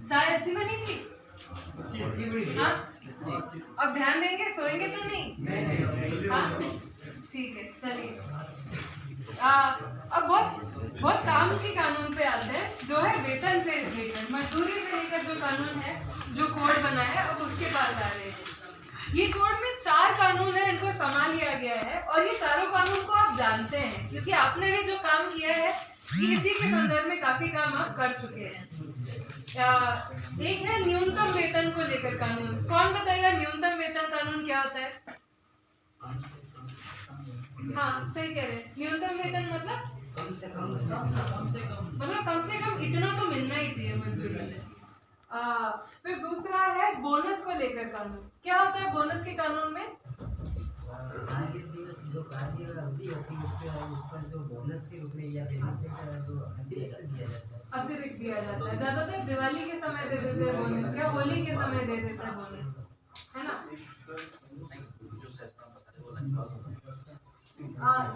चाय अच्छी बनी थी? हाँ? अब ध्यान देंगे, सोएंगे तो नहीं? हाँ? ठीक है, चलिए। अब बहुत काम के कानून पे आते हैं, जो है वेतन से लेकर मजदूरी से लेकर जो कानून है, जो कोड बना है, अब उसके पास आ रहे हैं। ये कोड में 4 कानून है, इनको समा लिया गया है और ये चारों कानून को आप जानते हैं क्योंकि आपने भी जो काम किया है ये इसी के संदर्भ में काफी काम आप कर चुके हैं। एक है न्यूनतम वेतन को लेकर कानून। कौन बताएगा न्यूनतम वेतन कानून क्या होता है? हाँ, सही कह रहे हैं। न्यूनतम वेतन मतलब कम से कम इतना तो मिलना ही चाहिए मजदूरी में। फिर दूसरा है बोनस को लेकर कानून। क्या होता है बोनस के कानून में? जो कार्य अवधि होती है उसके ऊपर जो बोनस के रूप में या बेनिफिट जो अतिरिक्त दिया जाता है। ज्यादातर दिवाली के समय दे देते हैं बोनस या होली के समय दे देते हैं बोनस, है ना?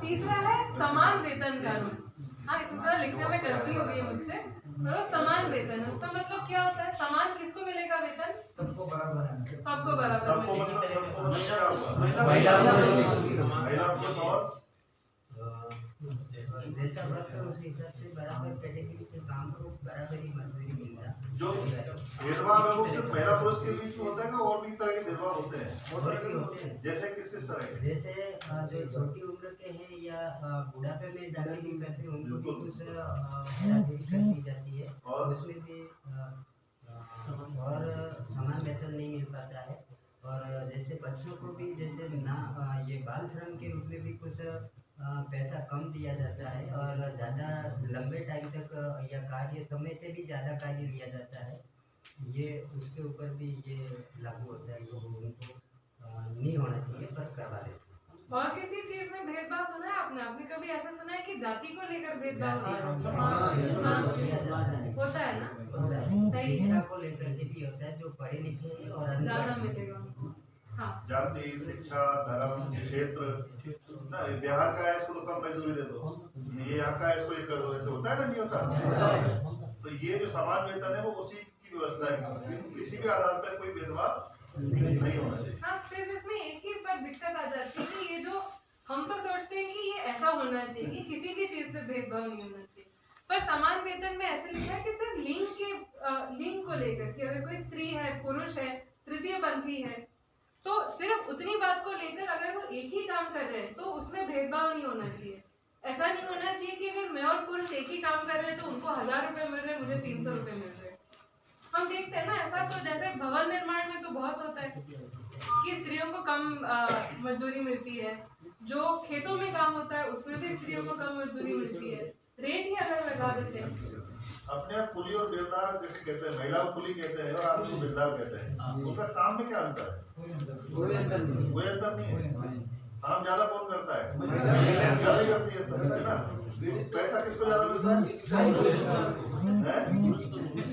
तीसरा है समान वेतन कानून। हाँ, इसमें थोड़ा लिखने में गलती हो गई मुझसे। तो समान वेतन, उसका मतलब क्या होता है? समान किसको मिलेगा वेतन? सबको बराबर है। सबको बराबर जैसा वर्क है उस हिसाब से बराबर कैटेगरी के काम को बराबर ही मजदूरी मिलता है। जो भेदभाव है वो सिर्फ महिला पुरुष के बीच में होता है ना, और भी तरह के भेदभाव होते हैं? होते हैं। जैसे किस तरह के? जैसे जो छोटी उम्र के हैं या बुढ़ापे में दाखिल नहीं करते उनको भी कुछ कर दी जाती है और उसमें भी और समान वेतन नहीं मिल पाता है। और जैसे बच्चों को भी जैसे ना ये बाल श्रम के रूप में भी कुछ पैसा कम दिया जाता है और ज़्यादा लंबे टाइम तक या कार्य समय से भी ज़्यादा कार्य लिया जाता है, ये उसके ऊपर भी ये लागू होता है। लोग उनको नहीं होना चाहिए पर करवा देते हैं। और किसी चीज में भेदभाव सुना है आपने? आपने कभी ऐसा सुना है कि जाति को लेकर भेदभाव होता है ना? सही है, को लेकर के भी होता है, जो पढ़े लिखे हैं और ज्यादा मिलेगा। हाँ, जाति, शिक्षा, धर्म, क्षेत्र ना, बिहार का है इसको तो कम मजदूरी दे दो, ये यहाँ का है इसको ये कर दो, ऐसे होता है ना? नहीं होता। तो ये जो समान वेतन है वो उसी की व्यवस्था है, किसी भी आधार पर कोई भेदभाव नहीं होना चाहिए। हाँ, सिर्फ इसमें एक ही पर दिक्कत आ जाती है कि ये जो हम तो सोचते हैं कि ये ऐसा होना चाहिए, किसी भी चीज से भेदभाव नहीं होना चाहिए, पर समान वेतन में ऐसे लिखा है कि सिर्फ लिंग को लेकर कि अगर कोई स्त्री है, पुरुष है, तृतीय पंथी है, तो सिर्फ उतनी बात को लेकर अगर वो एक ही काम कर रहे हैं तो उसमें भेदभाव नहीं होना चाहिए। ऐसा नहीं होना चाहिए कि अगर मैं और पुरुष एक ही काम कर रहे हैं तो उनको 1000 रुपए मिल रहे हैं, मुझे 300 रुपए मिल रहे हैं। हम देखते हैं ना ऐसा, तो जैसे भवन निर्माण में तो बहुत होता है कि स्त्रियों को कम मजदूरी मिलती है, जो खेतों में काम होता है उसमें भी स्त्रियों को कम मजदूरी मिलती है, रेट ही अलग लगा देते हैं। अपने आप कुली और बेलदार जैसे कहते हैं, महिला को कुली कहते हैं और आदमी को बेलदार कहते हैं, उनका काम में क्या अंतर है? कोई अंतर नहीं है। काम ज्यादा कौन करता है? ज्यादा ही करती है ना। पैसा किसको ज्यादा मिलता है?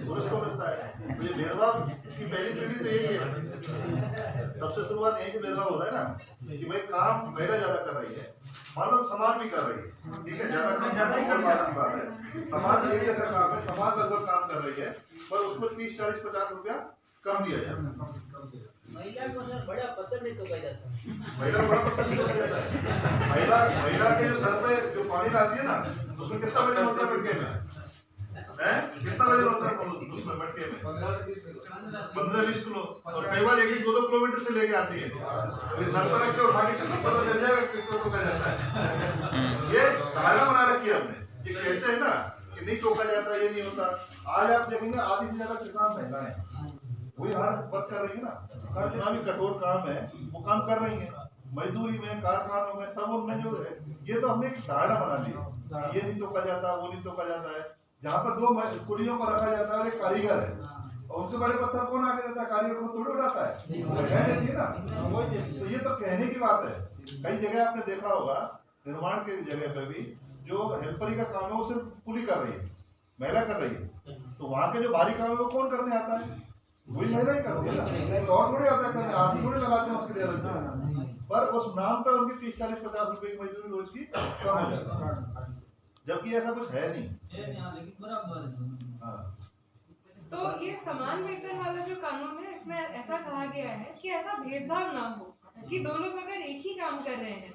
पुरुष को मिलता है। तो ये भेदभाव की पहली पीढ़ी तो यही है, सबसे शुरुआत यही से भेदभाव होता है ना कि भाई काम महिला ज्यादा कर रही है, मान लो समान भी कर रही है, ठीक है, ज्यादा काम करना और बात की बात है, समान एक जैसा काम है, समान लगभग काम कर रही है, पर उसको 30, 40, 50 रुपया कम दिया जाता है। महिला को सर बड़ा पत्थर नहीं टोका जाता। महिला को बड़ा पत्थर नहीं टोका जाता। महिला के जो सर पे जो पानी डालती है ना, उसमें कितना वजन होता है मटके में? कितना वजन होता है उसमें मटके में? 15-20 किलो, और कई बार 1-2 किलोमीटर से लेके आती है। अभी सर पर रख के उठा के चलो, पता चल जाएगा कितना टोका जाता है। ये धारणा बना रखी है हमने, ये कहते हैं ना कि नहीं टोका जाता, ये नहीं होता। आज आप देखेंगे आधी से ज्यादा किसान महिलाएं हैं, वही हार्ड वर्क कर रही है ना, जितना भी कठोर काम है वो काम कर रही है, मजदूरी में, कारखानों में, सब उनमें जो है, ये तो हमने एक धारणा बना ली, ये नहीं टोका जाता, वो नहीं टोका जाता है। जहाँ पर 2 कुलियों को रखा जाता है और एक कारीगर है, और उससे बड़े पत्थर कौन आगे जाता है? कारीगर को थोड़ी उठाता है, कह देती है ना। तो ये तो कहने की बात है। कई जगह आपने देखा होगा निर्माण के जगह पर भी जो हेल्परी का काम है वो सिर्फ कुली कर रही है, महिला कर रही है, तो वहाँ के जो भारी काम है वो कौन करने आता है? वही महिला ही करती है ना, और थोड़ी आता है करने, आदमी थोड़ी लगाते हैं उसके लिए अलग से। पर उस नाम पर उनकी 30, 40, 50 रुपए की मजदूरी रोज की कम हो जाती है, जबकि ऐसा कुछ है नहीं। तो ये समान वेतन वाला जो कानून है इसमें ऐसा कहा गया है कि ऐसा भेदभाव ना हो कि दो लोग अगर एक ही काम कर रहे हैं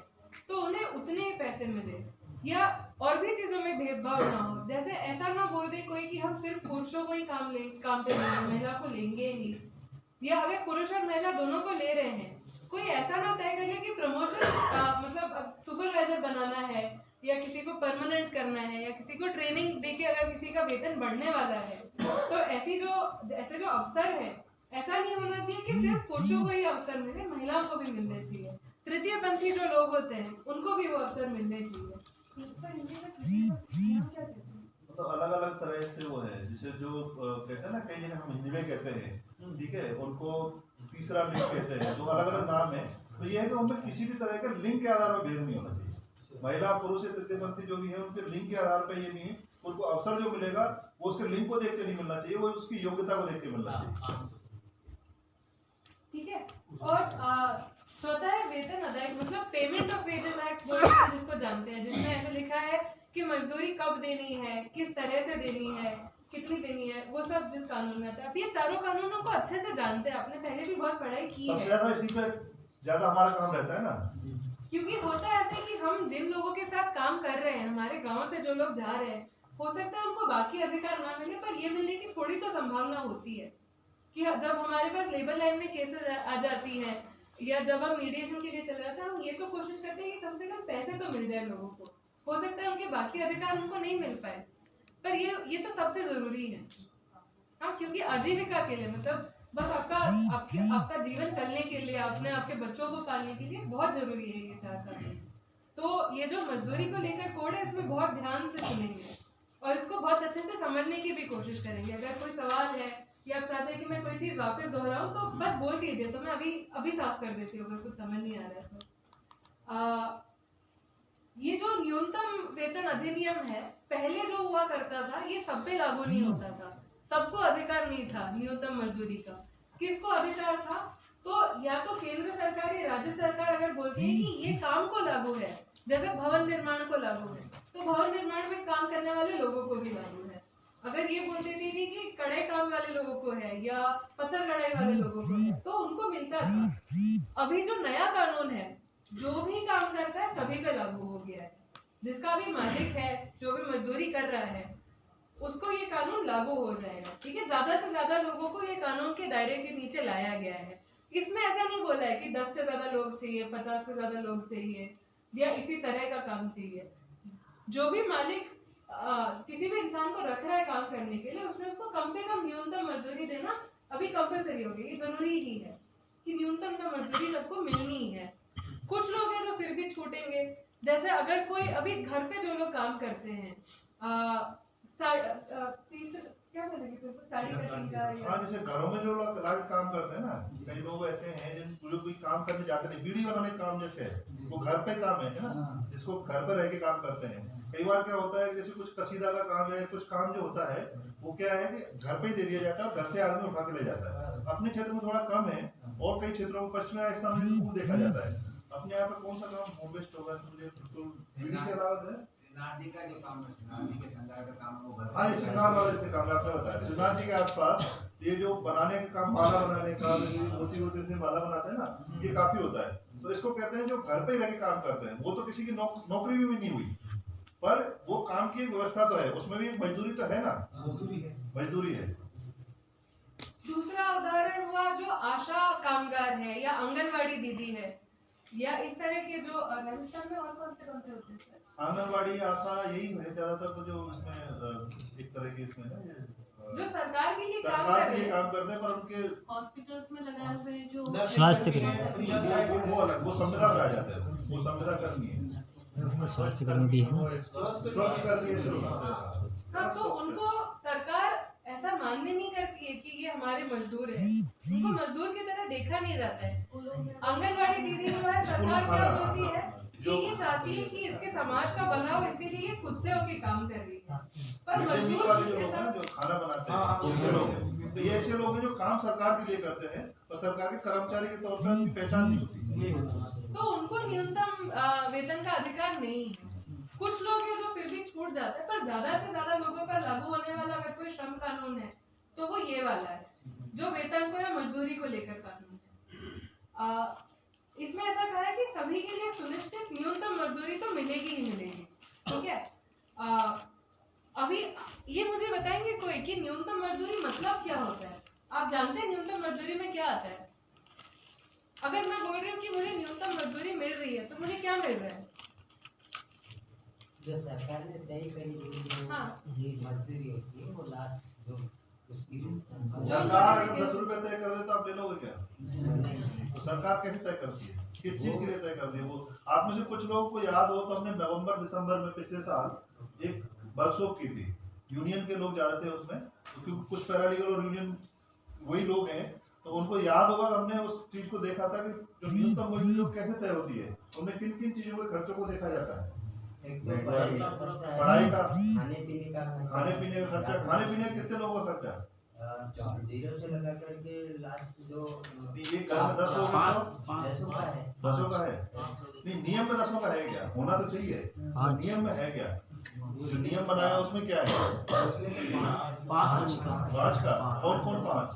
तो उन्हें उतने ही पैसे मिले, या और भी चीजों में भेदभाव ना हो। जैसे ऐसा ना बोल दे कोई कि हम सिर्फ पुरुषों को ही काम पे लेंगे, महिला को लेंगे ही नहीं, या अगर पुरुष और महिला दोनों को ले रहे हैं कोई ऐसा ना तय कर ले कि प्रमोशन मतलब सुपरवाइजर बनाना है या किसी को परमानेंट करना है या किसी को ट्रेनिंग देके अगर किसी का वेतन बढ़ने वाला है, तो ऐसे जो अवसर है ऐसा नहीं होना चाहिए कि सिर्फ पुरुषों को ही अवसर मिले, महिलाओं को भी मिलने चाहिए। तृतीय पंथी जो लोग होते हैं उनको भी वो अवसर मिलने चाहिए। तो अलग अलग तरह से वो है, जिसे जो कहते हैं ना, कई जगह हम हिंदुए कहते हैं, ठीक है, उनको तीसरा लिंग कहते हैं, तो अलग अलग नाम है। तो ये है कि उनमें किसी भी तरह के लिंग के आधार पर भेद नहीं होना चाहिए। महिला पुरुष या तृतीय पंथी जो भी है उनके लिंग के आधार पर ये नहीं है, उनको अवसर जो मिलेगा वो उसके लिंग को देख के नहीं मिलना चाहिए, वो उसकी योग्यता को देख के मिलना चाहिए। ठीक है। और चौथा है वेतन अदायगी, मतलब पेमेंट ऑफ वेजेस एक्ट जिसको जानते हैं, जिसमें ऐसा लिखा है कि मजदूरी कब देनी है, किस तरह से देनी है, कितनी देनी है, वो सब जिस कानून में आता है। अब ये चारों कानूनों को अच्छे से जानते हैं, आपने पहले भी बहुत पढ़ाई की है। सबसे ज्यादा इसी पे ज्यादा हमारा काम रहता है ना, क्योंकि होता है ऐसे कि हम जिन लोगों के साथ काम कर रहे हैं, हमारे गांव से जो लोग जा रहे हैं, हो सकता है उनको बाकी अधिकार ना मिले, पर ये मिलने की थोड़ी तो संभावना होती है कि जब हमारे पास लेबर लाइन में केसेस आ जाती हैं या जब हम मीडिएशन के लिए चले जाते हैं, हम ये तो कोशिश करते हैं कि कम से कम पैसे तो मिल जाए लोगों को। हो सकता है उनके बाकी अधिकार उनको नहीं मिल पाए, पर ये तो सबसे जरूरी है। हाँ, क्योंकि आजीविका के लिए, मतलब बस आपका जीवन चलने के लिए, अपने आपके बच्चों को पालने के लिए बहुत जरूरी है ये चार कानून। तो ये जो मजदूरी को लेकर कोड है, इसमें बहुत ध्यान से सुनेंगे और इसको बहुत अच्छे से समझने की भी कोशिश करेंगे। अगर कोई सवाल है या आप चाहते हैं कि मैं कोई चीज वापस दोहराऊं तो बस बोल दीजिए, तो मैं अभी साफ कर देती हूँ अगर कुछ समझ नहीं आ रहा है तो। ये जो न्यूनतम वेतन अधिनियम है, पहले जो हुआ करता था ये सब पे लागू नहीं होता था, सबको अधिकार नहीं था न्यूनतम मजदूरी का। किसको अधिकार था? तो या तो केंद्र सरकार या राज्य सरकार अगर बोलती है कि ये काम को लागू है, जैसे भवन निर्माण को लागू है, तो भवन निर्माण में काम करने वाले लोगों को भी लागू है। अगर ये बोल देती थी कि कढ़ाई काम वाले लोगों को है या पत्थर कढ़ाई वाले लोगों को है, तो उनको मिलता था। अभी जो नया कानून है, जो भी काम करता है सभी पे लागू हो गया है। जिसका भी मालिक है, जो भी मजदूरी कर रहा है, उसको ये कानून लागू हो जाएगा। ठीक है, ज्यादा से ज्यादा लोगों को ये कानून के दायरे के नीचे लाया गया है। इसमें ऐसा नहीं बोला है कि 10 से ज्यादा लोग चाहिए, 50 से ज्यादा लोग चाहिए या इसी तरह का काम चाहिए। जो भी मालिक किसी भी इंसान को रख रहा है काम करने के लिए, उसमें उसको कम से कम न्यूनतम मजदूरी देना अभी कंपलसरी हो गई। ये जरूरी ही है कि न्यूनतम का मजदूरी सबको मिलनी ही है। कुछ लोग हैं जो फिर भी छूटेंगे, जैसे अगर कोई अभी घर पे जो लोग काम करते हैं, क्या बोलेंगे, साड़ी कटिंग का, हाँ, जैसे घरों में जो लोग काम करते हैं ना, कई लोग ऐसे हैं जो कोई काम करने जाते नहीं, बीड़ी बनाने का काम जैसे है, वो घर पे काम है ना, जिसको घर पे रह के काम करते हैं। कई बार क्या होता है, जैसे कुछ कसीदा का काम है, कुछ काम जो होता है वो क्या है कि घर पे ही दे दिया जाता है, घर से आदमी उठा के ले जाता है। अपने क्षेत्र में थोड़ा कम है, और कई क्षेत्रों में पश्चिमी राजस्थान में खूब देखा जाता है। अपने यहाँ पे कौन सा काम होम बेस्ड होगा, मुझे बिल्कुल बीड़ी के अलावा है नादी का जो काम है, नादी के संगार का काम वो घर। हाँ, ये श्रृंगार वाले से काम आपने बताया, श्रीनाथ जी के आसपास ये जो बनाने का काम, माला बनाने का, मोती से माला बनाते हैं ना, ये काफी होता है। तो इसको कहते हैं जो घर पे ही रह के काम करते हैं। वो तो किसी की नौकरी भी नहीं हुई, पर वो काम की व्यवस्था तो है, उसमें भी एक मजदूरी तो है ना, मजदूरी है। दूसरा उदाहरण हुआ जो आशा कामगार है या आंगनवाड़ी दीदी है, या इस तरह के जो राजस्थान में और कौन से होते हैं? आंगनवाड़ी, आशा, यही है ज्यादातर। तो जो इसमें एक तरह की इसमें है, जो सरकार के लिए काम करते हैं, पर उनके हॉस्पिटल्स में लगाए हुए जो स्वास्थ्य कर्मी, वो अलग, वो संविदा में आ जाते हैं, वो संविदा कर्मी है, स्वास्थ्य कर्मी भी है। हाँ, तो उनको सरकार ऐसा मानने नहीं करती है कि ये हमारे मजदूर हैं, उनको मजदूर की तरह देखा नहीं जाता है। आंगनवाड़ी दीदी जो है, सरकार क्या बोलती है कि ये चाहती है कि इसके समाज का भला हो, इसलिए ये खुद से होके काम कर रही है, पर मजदूर जो खाना बनाते हैं लोग, तो ये ऐसे लोग हैं जो काम सरकार के लिए करते हैं, और सरकार के कर्मचारी के तौर पर उनकी पहचान नहीं होती, तो उनको न्यूनतम वेतन का अधिकार नहीं है। कुछ लोग हैं जो फिर भी छूट जाते हैं, पर ज्यादा से ज्यादा लोगों पर लागू होने वाला अगर कोई श्रम कानून है तो वो ये वाला है। जो वेतन को या मजदूरी को लेकर कानून है। इसमें ऐसा कहा है कि सभी के लिए सुनिश्चित न्यूनतम मजदूरी तो मिलेगी ही मिलेगी, ठीक है। अभी ये मुझे बताएंगे कोई कि न्यूनतम मजदूरी मतलब क्या होता है? आप जानते हैं न्यूनतम मजदूरी में क्या आता है? अगर मैं बोल रही हूँ कि मुझे न्यूनतम मजदूरी मिल रही है तो मुझे क्या मिल रहा है? जो सरकार ने तय करी हुई जो हाँ। मजदूरी होती है वो लास्ट जो उसकी सरकार अगर 10 रुपए तय कर दे तो आप ले लोगे क्या? तो सरकार कैसे तय करती है? किस चीज के लिए तय करती है? वो आप में से कुछ लोगों को याद हो तो हमने नवंबर दिसंबर में पिछले साल एक वर्कशॉप की थी। यूनियन के लोग जा रहे थे उसमें, क्योंकि कुछ पैरालीगल और यूनियन वही लोग हैं, तो उनको याद होगा हमने उस चीज को देखा था कि जो न्यूनतम मजदूरी कैसे तय होती है, उनमें किन किन चीजों के खर्चों को देखा जाता है। एक तो पढ़ाई का, खाने पीने का खर्चा, खाने पीने का कितने लोगों का खर्चा? 0 से लगा करके लास्ट जो एक घर में 10 लोग हैं तो 10 का है। 10 का है। नहीं, नियम में 10 का है क्या? होना तो चाहिए। नियम में है क्या? जो नियम बनाया उसमें क्या है? उसमें 5 का। कौन कौन 5?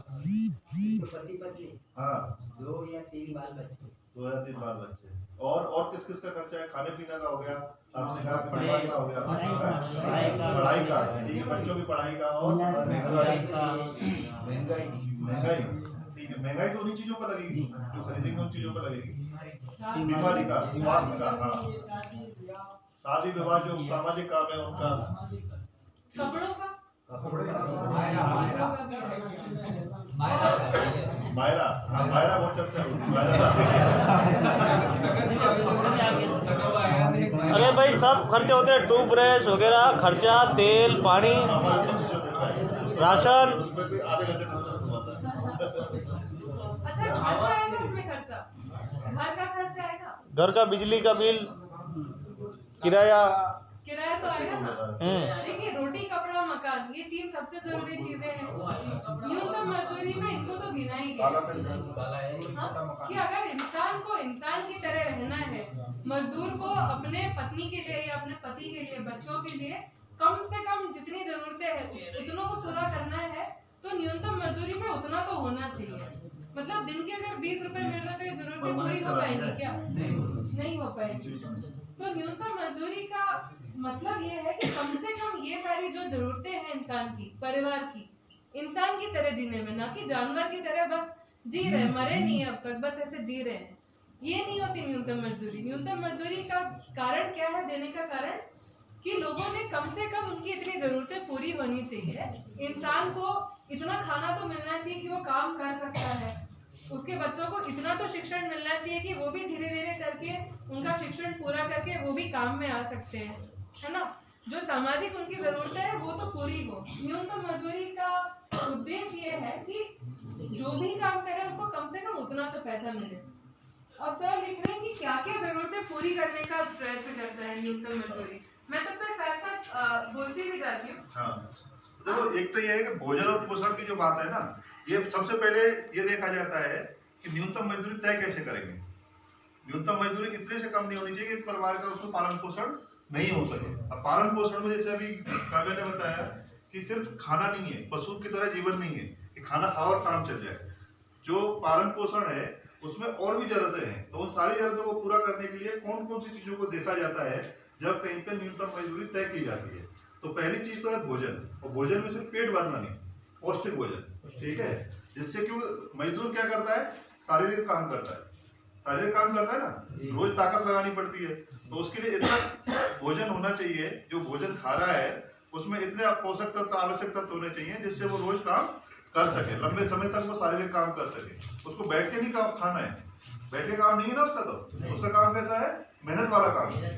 तो पति पत्नी हाँ, 2 या 3 बाल बच्चे 2 या 3 बाल बच्चे। और किस किस का खर्चा है? खाने पीने का हो गया, आपने कहा पढ़ाई का हो गया, पढ़ाई का, ठीक है, बच्चों की पढ़ाई का, और महंगाई, ठीक है, महंगाई तो उन्हीं चीजों पर लगेगी जो खरीदेंगे, उन चीजों पर लगेगी। बीमारी का, स्वास्थ्य का, हाँ, शादी विवाह जो सामाजिक काम है उनका, कपड़ों का, मायरा, हाँ मायरा बहुत चर्चा होती है, अरे भाई सब खर्चे होते हैं, टूथ ब्रश वगैरह खर्चा, तेल पानी राशन। उसमें भी आधे घंटे में अच्छा घर का आएगा उसमें खर्चा, घर का खर्चा आएगा, घर का बिजली का बिल, किराया तो आएगा ना। देखिए रोटी कपड़ा मकान ये 3 सबसे जरूरी चीजें हैं। न्यूनतम मजदूरी में इनको तो गिना ही गया कि अगर इंसान को इंसान की तरह रहना है, मजदूर को अपने पत्नी के लिए या अपने पति के लिए, बच्चों के लिए कम से कम जितनी जरूरतें हैं उतनों को पूरा करना है, तो न्यूनतम मजदूरी में उतना तो होना चाहिए। मतलब दिन के अगर 20 रुपए मिल रहे तो ये जरूरतें पूरी हो पाएंगी क्या? नहीं हो पाएगी। तो न्यूनतम मजदूरी का मतलब ये है कि कम से कम ये सारी जो जरूरतें हैं इंसान की, परिवार की, इंसान की तरह जीने में, ना कि जानवर की तरह बस जी रहे, मरे नहीं है अब तक, बस ऐसे जी रहे हैं, ये नहीं होती न्यूनतम मजदूरी। न्यूनतम मजदूरी का कारण क्या है देने का कारण? कि लोगों ने कम से कम उनकी इतनी जरूरतें पूरी होनी चाहिए। इंसान को इतना खाना तो मिलना चाहिए कि वो काम कर सकता है, उसके बच्चों को इतना तो शिक्षण मिलना चाहिए कि वो भी धीरे धीरे करके उनका शिक्षण पूरा करके वो भी काम में आ सकते हैं, है ना। जो सामाजिक उनकी जरूरतें हैं वो तो पूरी हो। न्यूनतम मजदूरी का उद्देश्य ये है कि जो भी काम करे उनको कम से कम उतना तो पैसा मिले। अब सर लिख रहे हैं कि क्या क्या जरूरतें पूरी करने का प्रयत्न करता है न्यूनतम मजदूरी। मैं तब तक साथ साथ बोलती भी जाती हूँ। हाँ, देखो एक तो ये है कि भोजन और पोषण की जो बात है ना, ये सबसे पहले ये देखा जाता है कि न्यूनतम मजदूरी तय कैसे करेंगे। न्यूनतम मजदूरी इतने से कम नहीं होनी चाहिए कि परिवार का उसको पालन पोषण नहीं हो सके। अब पालन पोषण में जैसे अभी काव्य ने बताया कि सिर्फ खाना नहीं है, पशु की तरह जीवन नहीं है कि खाना खाओ और काम चल जाए। जो पालन पोषण है उसमें और भी जरूरतें हैं, तो उन सारी जरूरतों को पूरा करने के लिए कौन कौन सी चीजों को देखा जाता है जब कहीं पे न्यूनतम मजदूरी तय की जाती है। तो पहली चीज तो है भोजन, और भोजन में सिर्फ पेट भरना नहीं, पौष्टिक भोजन, ठीक है, जिससे क्योंकि मजदूर क्या करता है, शारीरिक काम करता है, शारीरिक काम करता है ना, रोज ताकत लगानी पड़ती है, तो उसके लिए इतना भोजन होना चाहिए, जो भोजन खा रहा है उसमें इतने पोषक तत्व, आवश्यक तत्व होने चाहिए जिससे वो रोज काम कर सके, लंबे समय तक वो शारीरिक काम कर सके। उसको बैठ के नहीं काम खाना है, बैठ के काम नहीं है ना उसका, तो उसका काम कैसा है, मेहनत वाला काम है।